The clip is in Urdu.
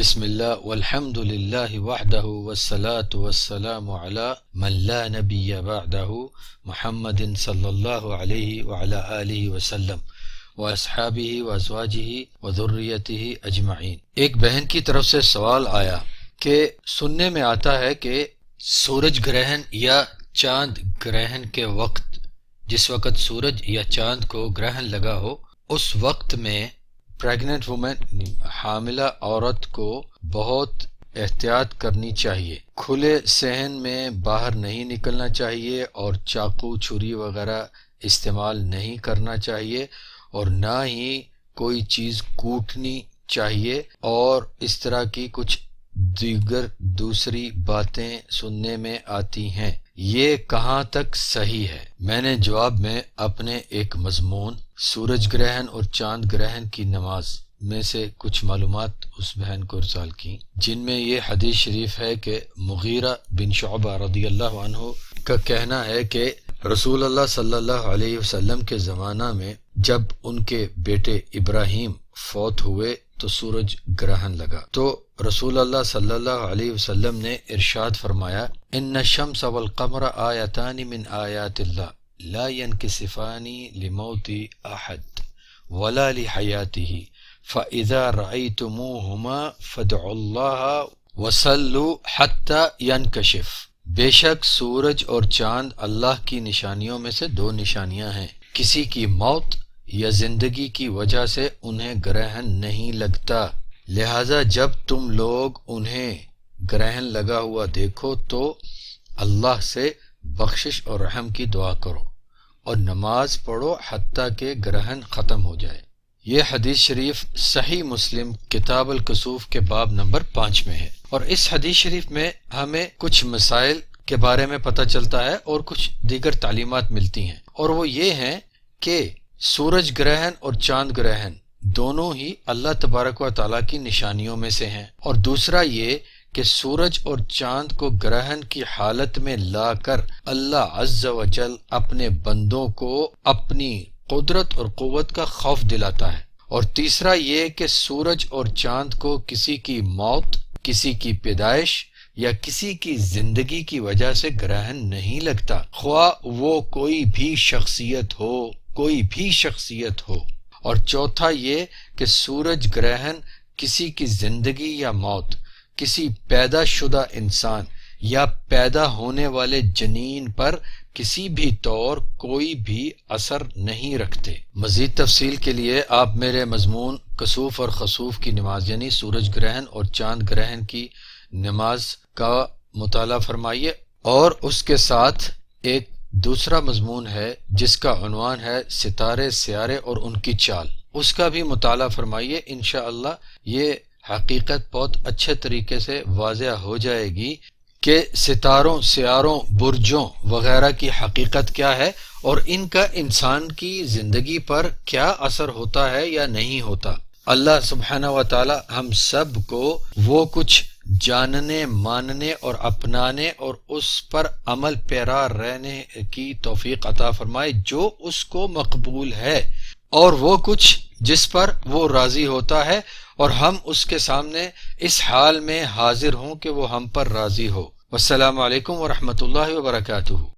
بسم اللہ والحمد للہ وحدہ والصلاة والسلام علی من لا نبی بعدہ محمد صلی اللہ علیہ وعلی آلہ وسلم واصحابہ وازواجہ وذریتہ اجمعین۔ ایک بہن کی طرف سے سوال آیا کہ سننے میں آتا ہے کہ سورج گرہن یا چاند گرہن کے وقت، جس وقت سورج یا چاند کو گرہن لگا ہو، اس وقت میں پریگننٹ وومن حاملہ عورت کو بہت احتیاط کرنی چاہیے۔ کھلے صحن میں باہر نہیں نکلنا چاہیے اور چاقو چھری وغیرہ استعمال نہیں کرنا چاہیے، اور نہ ہی کوئی چیز کوٹنی چاہیے، اور اس طرح کی کچھ دیگر دوسری باتیں سننے میں آتی ہیں۔ یہ کہاں تک صحیح ہے؟ میں نے جواب میں اپنے ایک مضمون سورج گرہن اور چاند گرہن کی نماز میں سے کچھ معلومات اس بہن کو ارسال کی، جن میں یہ حدیث شریف ہے کہ مغیرہ بن شعبہ رضی اللہ عنہ کا کہنا ہے کہ رسول اللہ صلی اللہ علیہ وسلم کے زمانہ میں جب ان کے بیٹے ابراہیم فوت ہوئے تو سورج گرہن لگا، تو رسول اللہ صلی اللہ علیہ وسلم نے ارشاد فرمایا، ان الشمس والقمر آیتان من آیات اللہ لا ينکسفان لموت احد ولا لحیاتہ فاذا رأیتموہما فادعوا اللہ وصلوا حتی ینکشف۔ بے شک سورج اور چاند اللہ کی نشانیوں میں سے دو نشانیاں ہیں، کسی کی موت یا زندگی کی وجہ سے انہیں گرہن نہیں لگتا، لہذا جب تم لوگ انہیں گرہن لگا ہوا دیکھو تو اللہ سے بخشش اور رحم کی دعا کرو اور نماز پڑھو حتیٰ کہ گرہن ختم ہو جائے۔ یہ حدیث شریف صحیح مسلم کتاب الکسوف کے باب نمبر 5 میں ہے، اور اس حدیث شریف میں ہمیں کچھ مسائل کے بارے میں پتہ چلتا ہے اور کچھ دیگر تعلیمات ملتی ہیں، اور وہ یہ ہیں کہ سورج گرہن اور چاند گرہن دونوں ہی اللہ تبارک و تعالی کی نشانیوں میں سے ہیں، اور دوسرا یہ کہ سورج اور چاند کو گرہن کی حالت میں لا کر اللہ عز و جل اپنے بندوں کو اپنی قدرت اور قوت کا خوف دلاتا ہے، اور تیسرا یہ کہ سورج اور چاند کو کسی کی موت، کسی کی پیدائش یا کسی کی زندگی کی وجہ سے گرہن نہیں لگتا، خواہ وہ کوئی بھی شخصیت ہو، اور چوتھا یہ کہ سورج گرہن کسی کی زندگی یا موت، کسی پیدا شدہ انسان یا پیدا ہونے والے جنین پر کسی بھی طور کوئی بھی اثر نہیں رکھتے۔ مزید تفصیل کے لیے آپ میرے مضمون کسوف اور خسوف کی نماز یعنی سورج گرہن اور چاند گرہن کی نماز کا مطالعہ فرمائیے، اور اس کے ساتھ ایک دوسرا مضمون ہے جس کا عنوان ہے ستارے سیارے اور ان کی چال، اس کا بھی مطالعہ فرمائیے۔ انشاءاللہ یہ حقیقت بہت اچھے طریقے سے واضح ہو جائے گی کہ ستاروں، سیاروں، برجوں وغیرہ کی حقیقت کیا ہے اور ان کا انسان کی زندگی پر کیا اثر ہوتا ہے یا نہیں ہوتا۔ اللہ سبحانہ و تعالی ہم سب کو وہ کچھ جاننے، ماننے اور اپنانے اور اس پر عمل پیرا رہنے کی توفیق عطا فرمائے جو اس کو مقبول ہے، اور وہ کچھ جس پر وہ راضی ہوتا ہے، اور ہم اس کے سامنے اس حال میں حاضر ہوں کہ وہ ہم پر راضی ہو۔ والسلام علیکم ورحمۃ اللہ وبرکاتہ۔